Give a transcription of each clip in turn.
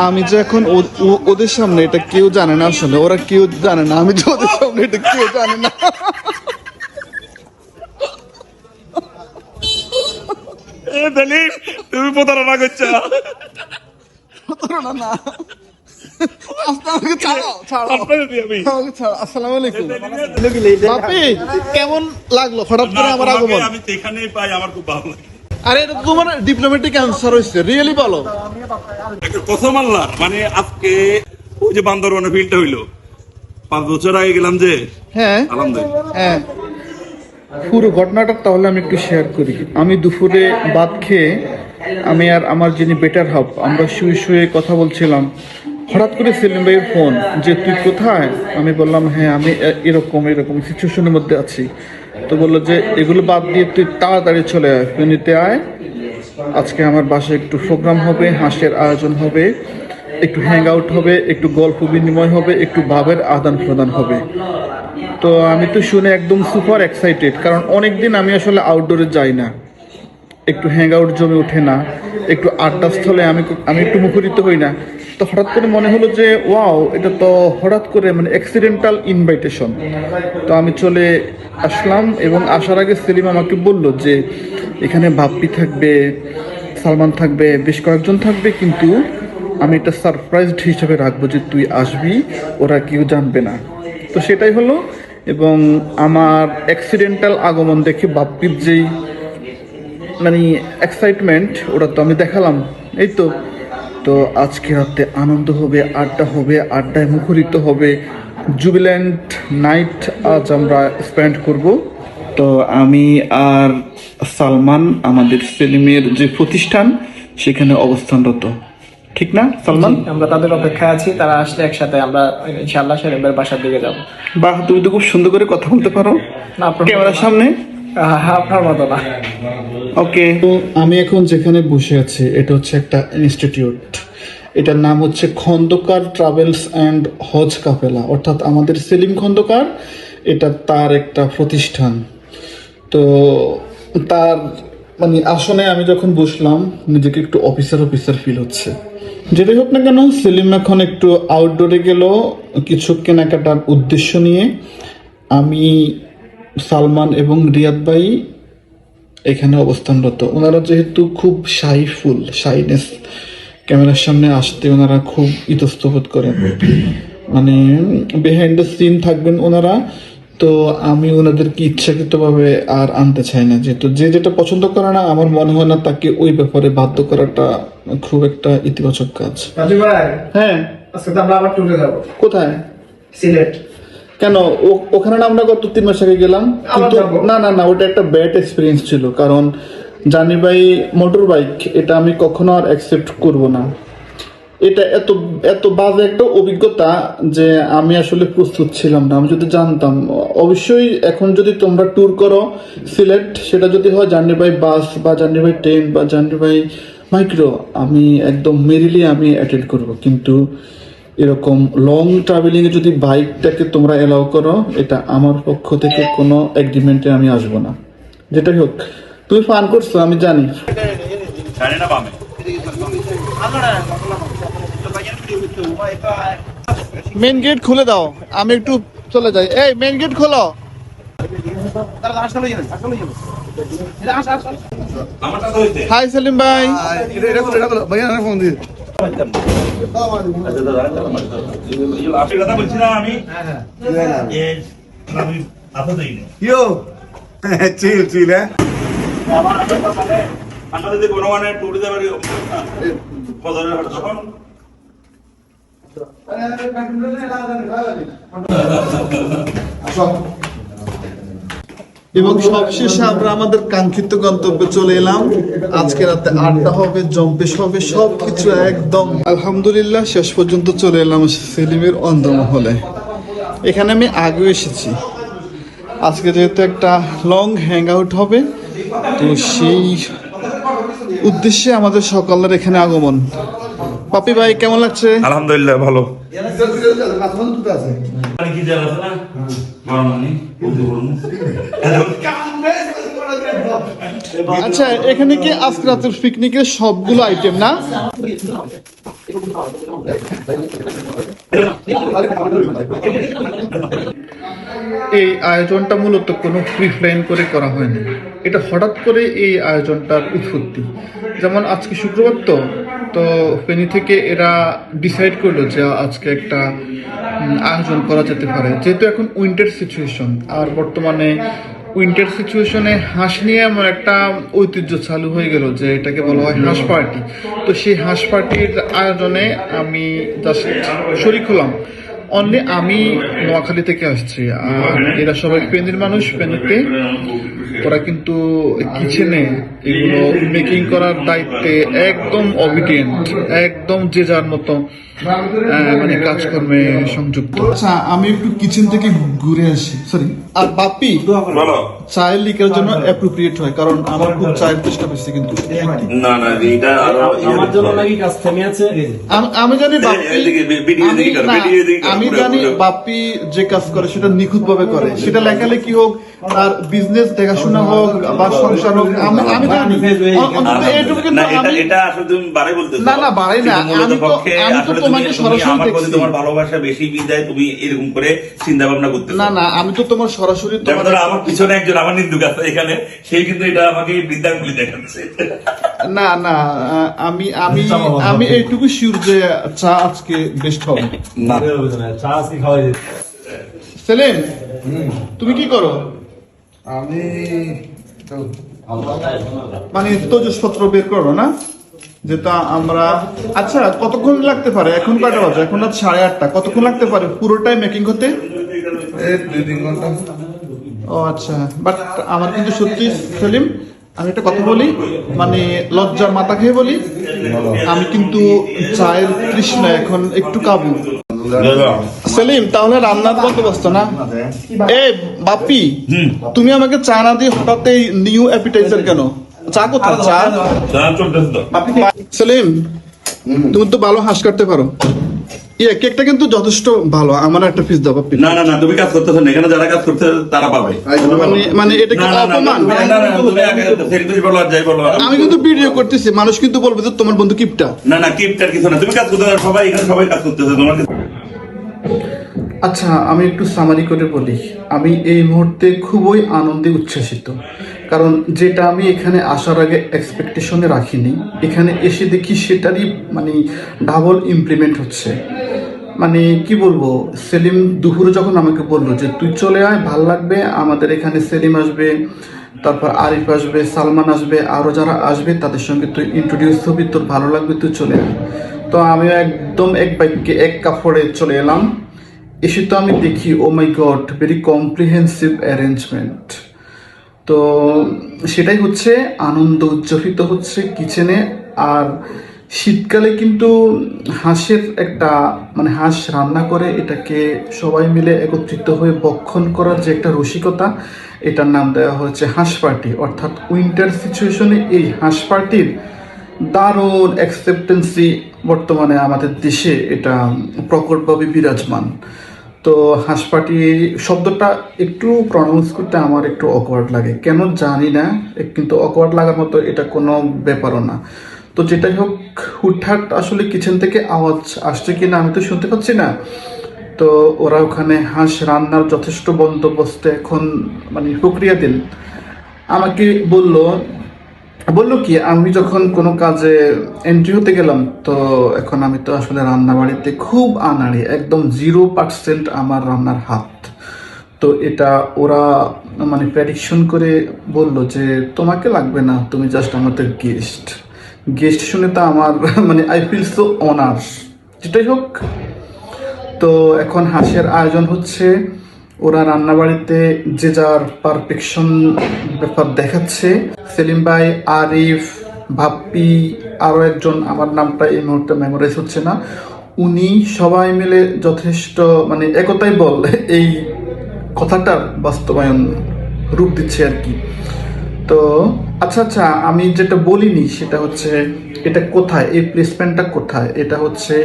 আমি যে এখন ওদের সামনে এটা কেউ জানে না, আসলে ওরা কেউ জানে না আমি যে ওদের সামনে এটা কেউ জানে না। তুমি প্রতারণা করছো। প্রতারণা না, আসসালামু আলাইকুম। বাপি কেমন লাগলো হঠাৎ করে আমার আগমন? আমি এখানেই পাই, আমার খুব ভালো লাগে। আরে এটা তো তোমার ডিপ্লোম্যাটিক অ্যান্সার হয়েছে, রিয়েলি বলো। একটা কথা মানলাম, মানে আজকে ওই যে বান্দরবানে ফিল্ডটা হইলো 5 বছর আগে গেলাম যে। হ্যাঁ আলহামদুলিল্লাহ। হ্যাঁ, পুরো ঘটনাটা তাহলে আমি একটু শেয়ার করি। আমি দুপুরে ভাত খেয়ে আমি আর আমার যিনি বেটার হাফ আমরা শুয়ে শুয়ে কথা বলছিলাম। হঠাৎ করে সেলিম ভাইয়ের ফোন, যে তুই কোথায়? আমি বললাম হ্যাঁ আমি এরকম এরকম সিচুয়েশনের মধ্যে আছি। তো বললো যে এগুলো বাদ দিয়ে তুই তাড়াতাড়ি চলে আয়, ফেনীতে আয়, আজকে আমার বাসায় একটু প্রোগ্রাম হবে, হাঁসের আয়োজন হবে, একটু হ্যাং আউট হবে, একটু গল্প বিনিময় হবে, একটু ভাবের আদান প্রদান হবে। তো আমি তো শুনে একদম সুপার এক্সাইটেড, কারণ অনেকদিন আমি আসলে আউটডোরে যাই না, একটু হ্যাং আউট জমে ওঠে না, একটু আড্ডা স্থলে আমি একটু মুখরিত হই না। তো হঠাৎ করে মনে হলো যে ওয়াও, এটা তো হঠাৎ করে মানে অ্যাক্সিডেন্টাল ইনভাইটেশন। তো আমি চলে আসলাম এবং আসার আগে সেলিম আমাকে বলল যে এখানে বাপ্পি থাকবে, সালমান থাকবে, বেশ কয়েকজন থাকবে, কিন্তু আমি এটা সারপ্রাইজড হিসেবে রাখবো যে তুই আসবি, ওরা কেউ জানবে না। তো সেটাই হলো, এবং আমার অ্যাক্সিডেন্টাল আগমন দেখে বাপ্পির যেই মানে এক্সাইটমেন্ট, ওটা তো আমি দেখালাম। এই তো তো আজকে রাতে আনন্দ হবে, আড্ডা হবে, আড্ডায় মুখরিত হবে, জুবিল্যান্ট নাইট আজ আমরা স্পেন্ড করব। তো আমি আর সালমান আমাদের সেলিমের যে প্রতিষ্ঠান সেখানে অবস্থানরত, ঠিক না সালমান? আমরা তাদের অপেক্ষায় আছি, তারা আসলে একসাথে আমরা ইনশাআল্লাহ সেলিমের বাসার দিকে যাব। বাহ, তুমি তো খুব সুন্দর করে কথা বলতে পারো না, আপনার ক্যামেরার সামনে। আপনার মতো না। ওকে, তো আমি এখন যেখানে বসে আছি এটা হচ্ছে একটা ইনস্টিটিউট। এটার নাম হচ্ছে খন্দকার ট্রাভেলস অ্যান্ড হজ কাফেলা, অর্থাৎ আমাদের সেলিম খন্দকার, এটা তার একটা প্রতিষ্ঠান। তো তার মানে আসনে আমি যখন বসলাম নিজেকে একটু অফিসার ফিল হচ্ছে। যেটাই হোক না কেন, সেলিম এখন একটু আউটডোরে গেল কিছু কেনাকাটার উদ্দেশ্য নিয়ে। আমি, সালমান এবং রিয়াদ ভাই এখানে অবস্থানরত। ওনারা যেহেতু খুব শাইনেস, ক্যামেরার সামনে আসতে ওনারা খুব ইতস্তবোধ করেন, মানে বিহাইন্ড দ্য সিন থাকবেন ওনারা। তো আমি ওনাদেরকে ইচ্ছাকৃতভাবে আর আনতে চাই না, যেহেতু যে যেটা পছন্দ করে না আমার মনে হয় না তাকে ওই ব্যাপারে বাধ্য করাটা খুব একটা ইতিবাচক কাজ। রাজু ভাই, হ্যাঁ আজকে তো আমরা আবার ট্যুরে যাব। কোথায়? সিলেট। কেন? ওখানে না আমরা গত 3 মাস আগে গেলাম, কিন্তু না ওটা একটা ব্যাড এক্সপিরিয়েন্স ছিল। কারণ জানি ভাই মোটর বাইক, এটা আমি কখনো আর অ্যাকসেপ্ট করব না। এটা এত বাজে একটা অভিজ্ঞতা যে আমি আসলে প্রস্তুত ছিলাম না। আমি যদি জানতাম, অবশ্যই এখন যদি তোমরা ট্যুর করো সিলেট, সেটা যদি হয় জার্নি বাই বাস বা জার্নি বাই ট্রেন বা জার্নি বাই মাইক্রো, আমি একদম মেরিলি আমি অ্যাটেন্ড করব। কিন্তু এরকম লং ট্রাভেলিং এ যদি বাইকটাকে তোমরা এলাও করো, এটা আমার পক্ষ থেকে কোনো এগ্রিমেন্টে আমি আসবো না। যেটাই হোক, তুমি ফান করছো আমি জানি। মেন গেট খুলে দাও, আমি একটু চলে যাই। এই মেন গেট খোলো। হাই সেলিম ভাই। এবং সবশেষে আমরা আমাদের কাঙ্ক্ষিত গন্তব্যে চলে এলাম। আজকে রাতে আড্ডা হবে, জম্পেশ হবে, সবকিছু একদম আলহামদুলিল্লাহ। শেষ পর্যন্ত চলে এলাম সেলিমের অন্ধমহলে। এখানে আমি আগেও এসেছি। আজকে যেহেতু একটা লং হ্যাং আউট হবে, তো সেই উদ্দেশ্যে আমাদের সকালের এখানে আগমন। পাপি ভাই কেমন লাগছে? আলহামদুলিল্লাহ ভালো। আচ্ছা, এখানে কি আজকে রাতের পিকনিকের সবগুলো আইটেম না? এই আয়োজনটা মূলত কোনো প্রি প্ল্যান করে করা হয়নি, এটা হঠাৎ করে এই আয়োজনটার উৎপত্তি। যেমন আজকে শুক্রবার, তো ফেনী থেকে এরা ডিসাইড করলো যে আজকে একটা আয়োজন করা যেতে পারে, যেহেতু এখন উইন্টার সিচুয়েশন, আর বর্তমানে উইন্টার সিচুয়েশনে হাঁস নিয়ে এমন একটা ঐতিহ্য চালু হয়ে গেল যে এটাকে বলা হয় হাঁস পার্টি। তো সেই হাঁস পার্টির আয়োজনে আমি জাস্ট শরিক হলাম। অনলি আমি নোয়াখালী থেকে আসছি, আর এরা সবাই ফেনীর মানুষ। ফেনীতে ওরা কিন্তু কিচেনে এগুলো মেকিং করার দায়িত্বে একদম অবিডিয়েন্ট, একদম যে যার মতো মানে কাজকর্মে সংযুক্ত। আচ্ছা, আমি একটু কিচেন থেকে ঘুরে আসি। সরি, আর বাপ্পি বলো। চায়ের লিকের জন্য অ্যাপ্রোপ্রিয়েট হয়, কারণ আমার খুব চায়ের চেষ্টা পেয়েছে। কিন্তু না না, এটা আরো আমার জন্য নাকি কাজ থেমে আছে। আমি জানি বাপ্পি, আমি জানি বাপ্পি যে কাজ করে সেটা নিখুঁত ভাবে করে, সেটা লেখালেখি হোক, তার বিজনেস দেখাশোনা হোক বা সংসার হোক, আমি জানি। অন্তত এইটুকু কিন্তু এটা আসলে তুমি বাড়াই বলতেছো। না বাড়াই না, আমি তো তোমাকে সরাসরি দেখছি। তোমার ভালোবাসা বেশি বিদায় তুমি এরকম করে চিন্তা ভাবনা করতেছো। না আমি তো তোমার সরাসরি যেমন ধরো আমার পিছনে একজন আমার নিন্দুক আছে এখানে, সেই কিন্তু এটা আমাকে বৃদ্ধাঙ্গুলি দেখাচ্ছে। না আমি এইটুকু শিওর যে চা আজকে বেস্ট হবে। না চা আজকে খাওয়াই দিই। সেলিম, তুমি কি করো? আমি মানে তজসপত্র বের করো না, যেটা আমরা। আচ্ছা, কতক্ষণ লাগতে পারে? এখন কয়টা বাজে? এখন রাত 8:30। কতক্ষণ লাগতে পারে পুরোটাই মেকিং করতে? এই 2-3 ঘন্টা। ও আচ্ছা, বাট আমার কিন্তু সত্যি সেলিম, আমি একটা কথা বলি, মানে লজ্জার মাথা খেয়ে বলি, আমি কিন্তু চায়ের তৃষ্ণা এখন একটু কাবু। সেলিম, তাহলে রান্নার বন্দোবস্ত না? এ বাপ্পি, তুমি আমাকে চা না দিয়ে হঠাৎ এই নিউ অ্যাপিটাইজার কেন? চা কোথায়? চা চলতেছে তো। সেলিম, তুমি তো ভালো হাঁস কাটতে পারো। কেকটা কিন্তু যথেষ্ট ভালো, আমার একটা পিস দাও বাপ্পি। না না না, তুমি কাজ করতেছো না, এখানে যারা কাজ করতে তারা পাবে। মানে এটা কি অপমান? তুমি আগে সেলিব্রিটি বলো আর যাই বলো। আমি কিন্তু ভিডিও করতেছি, মানুষ কিন্তু বলবে যে তোমার বন্ধু কিপটা। না না, কিপটার কিছু না, তুমি কাজ করতে সবাই এখানে সবাই কাজ করতেছে তোমার। আচ্ছা, আমি একটু সামারি করে বলি, আমি এই মুহূর্তে খুবই আনন্দে উচ্ছ্বাসিত, কারণ যেটা আমি এখানে আসার আগে এক্সপেকটেশনে রাখিনি, এখানে এসে দেখি সেটারই মানে ডাবল ইমপ্লিমেন্ট হচ্ছে। মানে কি বলবো, সেলিম দুপুরে যখন আমাকে বললো যে তুই চলে আয়, ভাল লাগবে, আমাদের এখানে সেলিম আসবে, তারপর আরিফ আসবে, সালমান আসবে, আরও যারা আসবে তাদের সঙ্গে তুই ইন্ট্রোডিউস হবি, তোর ভালো লাগবে, তুই চলে আয়। তো আমি একদম এক বাইককে এক কাপড়ে চলে এলাম। এসে তো আমি দেখি, ও মাই গড, ভেরি কম্প্রিহেন্সিভ অ্যারেঞ্জমেন্ট। তো সেটাই হচ্ছে আনন্দ উজ্জীবিত হচ্ছে কিচেনে। আর শীতকালে কিন্তু হাঁসের একটা মানে হাঁস রান্না করে এটাকে সবাই মিলে একত্রিত হয়ে ভক্ষণ করার যে একটা রসিকতা, এটার নাম দেওয়া হচ্ছে হাঁস পার্টি। অর্থাৎ উইন্টার সিচুয়েশনে এই হাঁস পার্টির দারুণ অ্যাকসেপ্টেন্সি বর্তমানে আমাদের দেশে এটা প্রকটভাবে বিরাজমান। তো হাঁস পার্টি শব্দটা একটু প্রনাউন্স করতে আমার একটু অকওয়ার্ড লাগে, কেন জানি না, কিন্তু অকওয়ার্ড লাগার মতো এটা কোনো ব্যাপারও না। তো যেটাই হোক, হুটহাট আসলে কিচেন থেকে আওয়াজ আসছে কিনা আমি তো শুনতে পাচ্ছি না। তো ওরা ওখানে হাঁস রান্নার যথেষ্ট বন্দোবস্ত এখন মানে প্রক্রিয়া দিন আমাকে বললো কি, আমি যখন কোনো কাজে এন্ট্রি হতে গেলাম, তো এখন আমি তো আসলে রান্না বাড়িতে খুব আনাড়ি, একদম 0% আমার রান্নার হাত। তো এটা ওরা মানে প্রেডিকশন করে বলল যে তোমাকে লাগবে না, তুমি জাস্ট আমাদের গেস্ট শুনে তো আমার মানে আই ফিল সো অনার। যেটাই হোক, তো এখন হাঁসের আয়োজন হচ্ছে, ওরা রান্নাবাড়িতে যে যার পারফেকশন ব্যাপার দেখাচ্ছে। সেলিম ভাই, আরিফ, ভাপ্পি, আরও একজন, আমার নামটা এই মুহূর্তে মেমোরাইজ হচ্ছে না, উনি সবাই মিলে যথেষ্ট মানে একতাই বল এই কথাটার বাস্তবায়ন রূপ দিচ্ছে আর কি। তো আচ্ছা, আমি যেটা বলিনি সেটা হচ্ছে এটা কোথায়, এই প্লেসমেন্টটা কোথায়? এটা হচ্ছে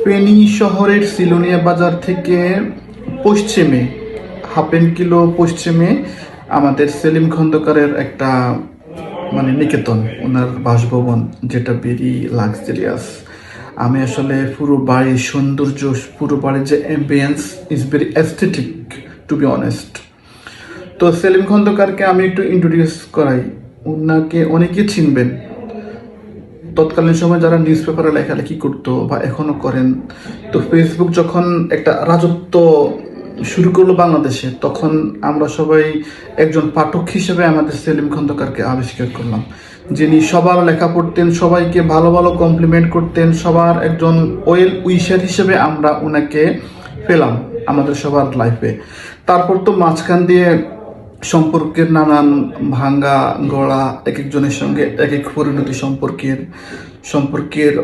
ফেনী শহরের সিলোনিয়া বাজার থেকে পশ্চিমে 1/2 কিলো পশ্চিমে আমাদের সেলিম খন্দকারের একটা মানে নিকেতন ওনার বাসভবন, যেটা ভেরি লাক্সারিয়াস। আমি আসলে পুরো বাড়ির সৌন্দর্য, পুরো বাড়ির যে ambience is very aesthetic to be honest. তো সেলিম খন্দকারকে আমি একটু ইন্ট্রোডিউস করাই। ওনাকে অনেকে চিনবেন, তৎকালীন সময় যারা নিউজ পেপারে লেখালেখি করতো বা এখনো করেন। তো ফেসবুক যখন একটা রাজত্ব শুরু করলো বাংলাদেশে, তখন আমরা সবাই একজন পাঠক হিসেবে আমাদের সেলিম খন্দকারকে আবিষ্কার করলাম, যিনি সবার লেখা পড়তেন, সবাইকে ভালো ভালো কমপ্লিমেন্ট করতেন, সবার একজন ওয়েল উইশার হিসেবে আমরা ওনাকে পেলাম আমাদের সবার লাইফে। তারপর তো মাঝখান দিয়ে সম্পর্কের নানান ভাঙ্গা গড়া, এক একজনের সঙ্গে এক এক পরিণতি সম্পর্কের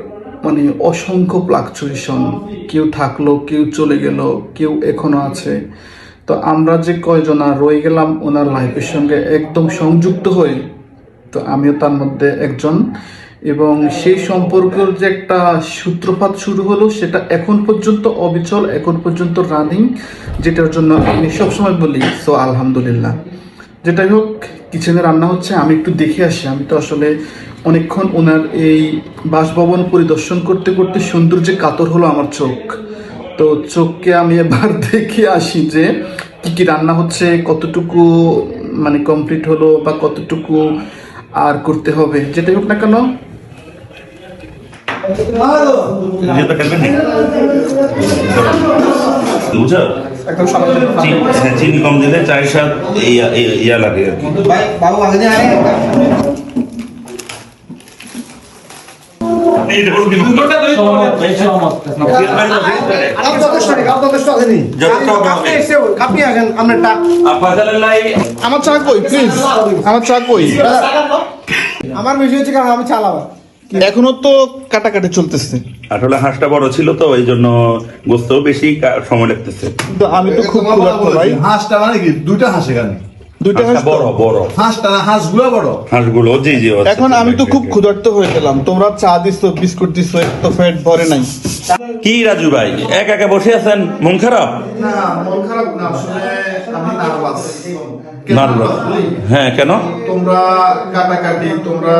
মানে অসংখ্য ফ্লাকচুয়েশন, কেউ থাকলো, কেউ চলে গেল, কেউ এখনো আছে। তো আমরা যে কয়জনা রয়ে গেলাম ওনার লাইফের সঙ্গে একদম সংযুক্ত হয়ে, তো আমিও তার মধ্যে একজন। এবং সেই সম্পর্কের যে একটা সূত্রপাত শুরু হলো, সেটা এখন পর্যন্ত অবিচল, এখন পর্যন্ত রানিং, যেটার জন্য আমি সবসময় বলি সো আলহামদুলিল্লাহ। যেটাই হোক, কিচেনে রান্না হচ্ছে, আমি একটু দেখে আসি। আমি তো আসলে অনেকক্ষণ ওনার এই বাসভবন পরিদর্শন করতে করতে সৌন্দর্যে কাতর হলো আমার চোখ। তো চোখকে আমি এবার দেখে আসি যে কি কি রান্না হচ্ছে, কতটুকু মানে কমপ্লিট হলো বা কতটুকু আর করতে হবে। যেটাই হোক না কেন, যেটা খাবেন না বুঝছো, চিনি কম দিলে চায়ের স্বাদ ইয়া লাগে আর কি। আমার চা কই প্লিজ, আমার চা কই। আমার বিষয় হচ্ছে কারণ আমি চালাবো, এখনো তো কাটাকাটি চলতেছে। আসলে হাঁসটা বড় ছিল তো এই জন্য গোস্ত বেশি সময় লাগতেছে। তো আমি তো খুব ক্ষুধার্ত ভাই। হাঁসটা মানে কি দুইটা হাঁস এখানে, দুইটা হাঁস তো? বড় বড় হাঁসটা না হাঁসগুলো বড়, হাঁসগুলো জি জি। এখন আমি তো খুব ক্ষুধার্ত হয়ে গেলাম। তোমরা চা দিছো, বিস্কুট দিছো, তো পেট ভরে নাই। কি রাজু ভাই একা একা বসে আছেন, মন খারাপ? না, মন খারাপ না, আসলে আমি নার্ভাস। নার্ভাস? হ্যাঁ, কেন? তোমরা কাটাকাটি, তোমরা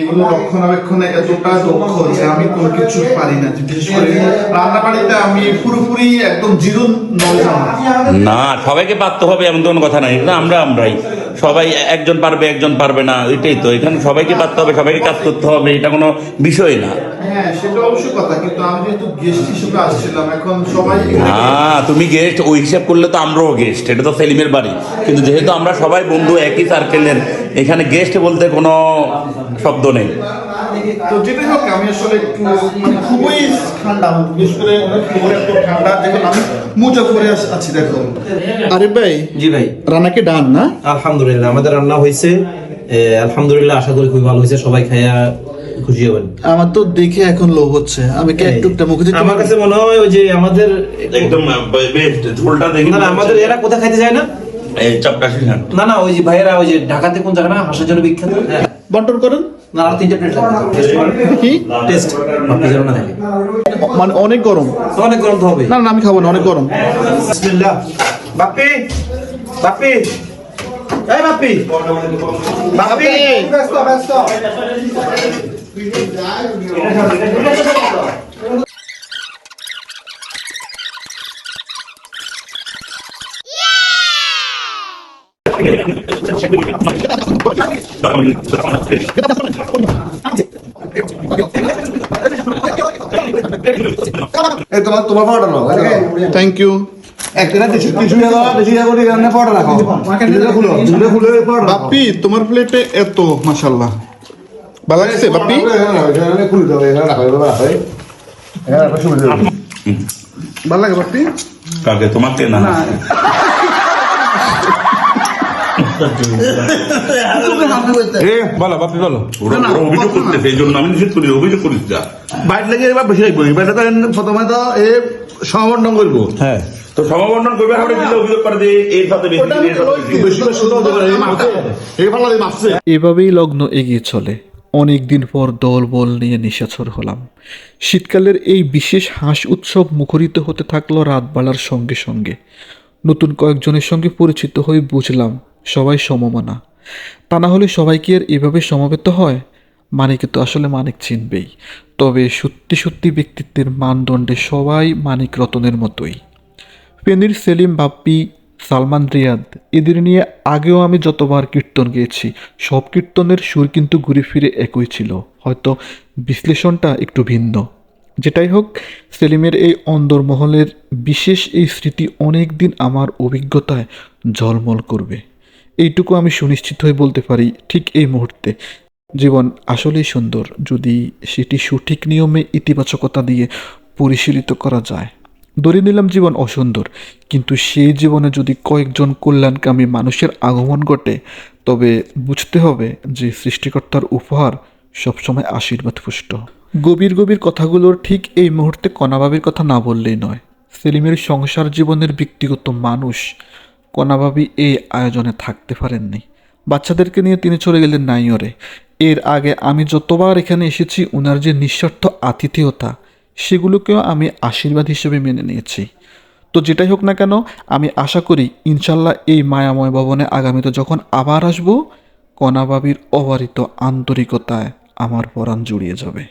এগুলো রক্ষণাবেক্ষণে এতটা দক্ষ যে আমি কোনো কিছু পারি না। বিশেষ করে রান্না বাড়িতে আমি পুরোপুরি একদম জিরো নলেজ আমার। না, সবাইকে পারতে হবে এমন কোনো কথা নাই না। আমরাই সবাই, একজন পারবে একজন পারবে না, এটাই তো। এখানে সবাইকে পারতে হবে, সবাইকে কাজ করতে হবে, এটা কোনো বিষয় না। হ্যাঁ, সেটা অবশ্যই কথা, কিন্তু আমি যেহেতু গেস্ট হিসেবে আসছিলাম, এখন সবাই তুমি গেস্ট, ওই হিসাব করলে তো আমরাও গেস্ট। এটা তো সেলিমের বাড়ি, কিন্তু যেহেতু আমরা সবাই বন্ধু একই সার্কেলের, এখানে গেস্ট বলতে কোনো শব্দ নেই। তো যেটাই হোক, আমি আসলে একটু মানে খুবই ঠান্ডা, বিশেষ করে অনেক ফ্লোর এত ঠান্ডা, দেখুন আমি মোজা পরে আছি দেখো। আরে ভাই, জি ভাই, রান্না কি ডান না? আলহামদুলিল্লাহ আমাদের রান্না হয়েছে, আলহামদুলিল্লাহ, আশা করি খুবই ভালো হয়েছে, সবাই খাইয়া খুশি হবেন। আমার তো দেখে এখন লোভ হচ্ছে, আমি কি একটুটা মুখে দিতে আমার কাছে মনে হয় ওই যে আমাদের একদম বেস্ট ঝোলটা দেখি। না না, আমাদের এরা কোথায় খাইতে যায় না, এই চপকাশি খান। না না, ওই যে ভাইয়েরা ওই যে ঢাকাতে কোন জায়গা না হাঁসের জন্য বিখ্যাত, হ্যাঁ, বন্টন করেন না আর 3টা প্লেট টেস্ট করেন, কি টেস্ট আপনি যেন না থাকে, মানে অনেক গরম। তো অনেক গরম তো হবে। না না, আমি খাবো না, অনেক গরম। বিসমিল্লাহ। বাপ্পি বাপ্পি, এই বাপ্পি বাপ্পি, ব্যস্ত ব্যস্ত। এই তোমার পাউডার নাও, থ্যাংক ইউ। একটা না দেশি করে রান্না পাউডার রাখো, খুলে খুলে পাউডার বাপ্পি, তোমার প্লেটে এত মাশাআল্লাহ, ভালো লাগছে বাপ্পি? খুলে দাও, এখানে রাখো, এখানে রাখো, সুবিধা হবে। ভালো লাগে বাপ্পি? কাকে, তোমাকে না? বলো বাপি বলো, ওরা অভিযোগ করতেছে, এই জন্য আমি নিষেধ করি, অভিযোগ করিস যা। বাইট লেগে এবার বেশি রাখবো, বাইরে তো প্রথমে তো এ সমবন্টন করবো। হ্যাঁ, তো সমাবর্তন করবে, আমরা দিলে অভিযোগ করে যে এর সাথে বেশি, এর সাথে বেশি। বেশি বেশি তো হবে, এই ভালো লাগে মাপছে। এভাবেই লগ্ন এগিয়ে চলে। অনেক দিন পর দল বল নিয়ে নিশাচর হলাম। শীতকালের এই বিশেষ হাঁস উৎসব মুখরিত হতে থাকলো রাত বাড়ার সঙ্গে সঙ্গে। নতুন কয়েকজনের সঙ্গে পরিচিত হয়ে বুঝলাম সবাই সমমানা। তা না হলে সবাই কি আর এভাবে সমবেত হয়? মানিকে তো আসলে মানিক চিনবেই, তবে সত্যি সত্যি ব্যক্তিত্বের মানদণ্ডে সবাই মানিক রতনের মতোই। ফেনীর সেলিম বাপ্পি, সালমান রিয়াদ, এদের নিয়ে আগেও আমি যতবার কীর্তন গেয়েছি সব কীর্তনের সুর কিন্তু ঘুরে ফিরে একই ছিল, হয়তো বিশ্লেষণটা একটু ভিন্ন। যেটাই হোক, সেলিমের এই অন্দরমহলের বিশেষ এই স্মৃতি অনেক দিন আমার অভিজ্ঞতায় ঝলমল করবে, এইটুকু আমি সুনিশ্চিত হয়ে বলতে পারি। ঠিক এই মুহূর্তে জীবন আসলেই সুন্দর যদি সেটি সঠিক নিয়মে ইতিবাচকতা দিয়ে পরিশীলিত করা যায়। ধরে নিলাম জীবন অসুন্দর, কিন্তু সেই জীবনে যদি কয়েকজন কল্যাণকামী মানুষের আগমন ঘটে, তবে বুঝতে হবে যে সৃষ্টিকর্তার উপহার সবসময় আশীর্বাদ পুষ্ট। গভীর গভীর কথাগুলোর ঠিক এই মুহূর্তে কণাবাবির কথা না বললেই নয়। সেলিমের সংসার জীবনের ব্যক্তিগত মানুষ কণাবাবি এই আয়োজনে থাকতে পারেননি। বাচ্চাদেরকে নিয়ে তিনি চলে গেলেন নাইয়রে। এর আগে আমি যতবার এখানে এসেছি ওনার যে নিঃস্বার্থ আতিথেয়তা, সেগুলোকেও আমি আশীর্বাদ হিসেবে মেনে নিয়েছি। তো যেটাই হোক না কেন, আমি আশা করি ইনশাল্লাহ এই মায়াময় ভবনে আগামীতে যখন আবার আসব, কণাবাবির অবারিত আন্তরিকতায় আমার পরাণ জুড়িয়ে যাবে।